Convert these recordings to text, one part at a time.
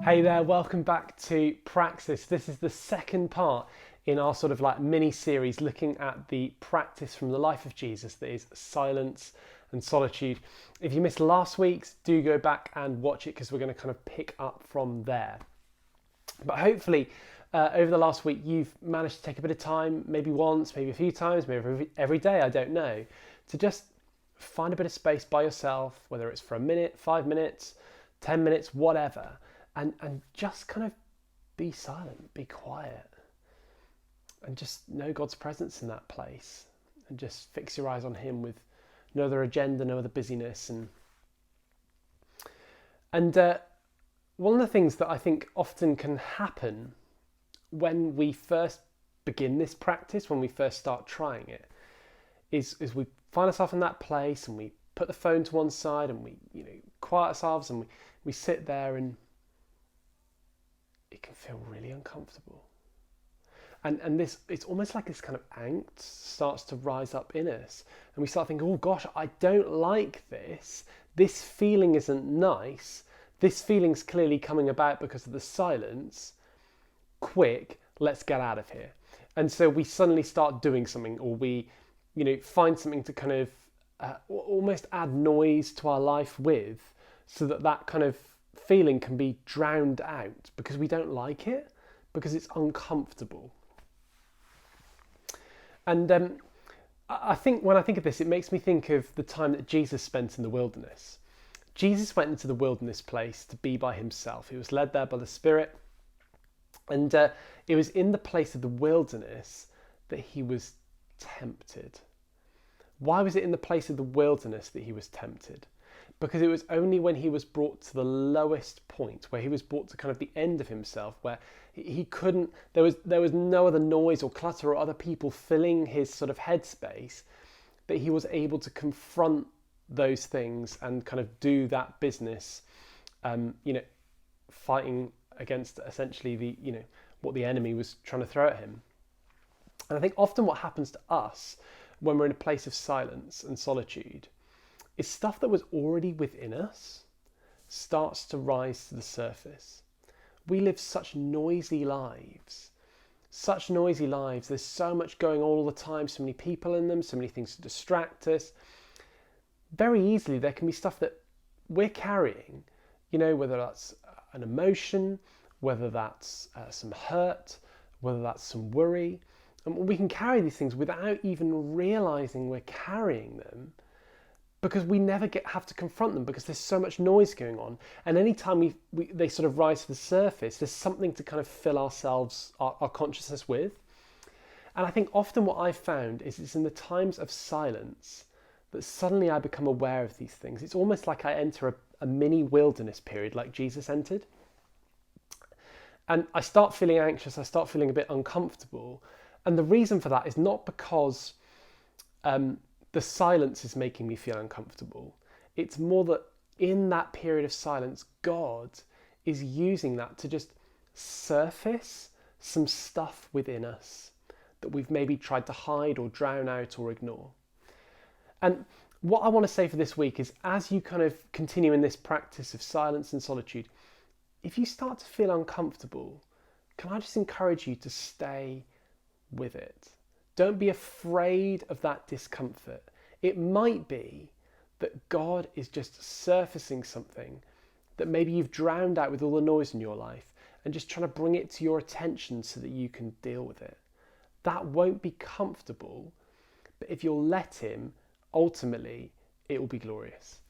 Hey there, welcome back to Praxis. This is the second part in our sort of like mini series looking at the practice from the life of Jesus that is silence and solitude. If you missed last week's, do go back and watch it because we're going to kind of pick up from there. But hopefully over the last week you've managed to take a bit of time, maybe once, maybe a few times, maybe every day, I don't know, to just find a bit of space by yourself, whether it's for a minute, 5 minutes, 10 minutes, whatever. And just kind of be silent, be quiet, and just know God's presence in that place, and just fix your eyes on Him with no other agenda, no other busyness. And one of the things that I think often can happen when we first begin this practice, when we first start trying it, is we find ourselves in that place and we put the phone to one side and we quiet ourselves and we sit there, and it can feel really uncomfortable. And this, it's almost like this kind of angst starts to rise up in us. And we start thinking, oh gosh, I don't like this. This feeling isn't nice. This feeling's clearly coming about because of the silence. Quick, let's get out of here. And so we suddenly start doing something, or we, find something to kind of almost add noise to our life with, so that kind of feeling can be drowned out because we don't like it, because it's uncomfortable. And I think when I think of this, it makes me think of the time that Jesus spent in the wilderness. Jesus went into the wilderness place to be by himself. He was led there by the Spirit. And it was in the place of the wilderness that he was tempted. Why was it in the place of the wilderness that he was tempted? Because it was only when he was brought to the lowest point, where he was brought to kind of the end of himself, where he couldn't, there was no other noise or clutter or other people filling his sort of headspace, that he was able to confront those things and kind of do that business, fighting against essentially the, what the enemy was trying to throw at him. And I think often what happens to us when we're in a place of silence and solitude is stuff that was already within us starts to rise to the surface. We live such noisy lives. There's so much going on all the time, so many people in them, so many things to distract us. Very easily there can be stuff that we're carrying, whether that's an emotion, whether that's some hurt, whether that's some worry. And we can carry these things without even realizing we're carrying them, because we never have to confront them, because there's so much noise going on. And anytime they sort of rise to the surface, there's something to kind of fill our consciousness with. And I think often what I've found is it's in the times of silence that suddenly I become aware of these things. It's almost like I enter a mini wilderness period like Jesus entered. And I start feeling anxious, I start feeling a bit uncomfortable. And the reason for that is not because the silence is making me feel uncomfortable. It's more that in that period of silence, God is using that to just surface some stuff within us that we've maybe tried to hide or drown out or ignore. And what I want to say for this week is, as you kind of continue in this practice of silence and solitude, if you start to feel uncomfortable, can I just encourage you to stay with it? Don't be afraid of that discomfort. It might be that God is just surfacing something that maybe you've drowned out with all the noise in your life, and just trying to bring it to your attention so that you can deal with it. That won't be comfortable, but if you'll let him, ultimately it will be glorious.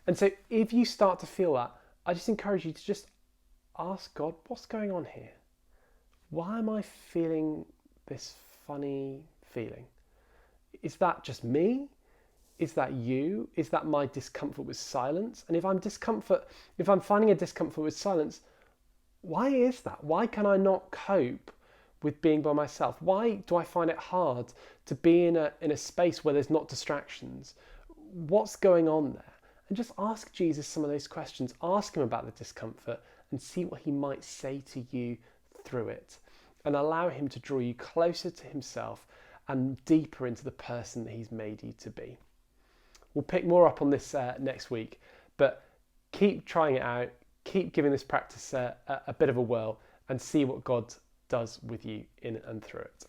And so if you start to feel that, I just encourage you to just ask God, what's going on here? Why am I feeling this funny feeling? Is that just me? Is that you? Is that my discomfort with silence? And if I'm finding a discomfort with silence, why is that? Why can I not cope with being by myself? Why do I find it hard to be in a space where there's not distractions? What's going on there? And just ask Jesus some of those questions. Ask him about the discomfort and see what he might say to you through it. And allow him to draw you closer to himself and deeper into the person that he's made you to be. We'll pick more up on this next week, but keep trying it out, keep giving this practice a bit of a whirl and see what God does with you in and through it.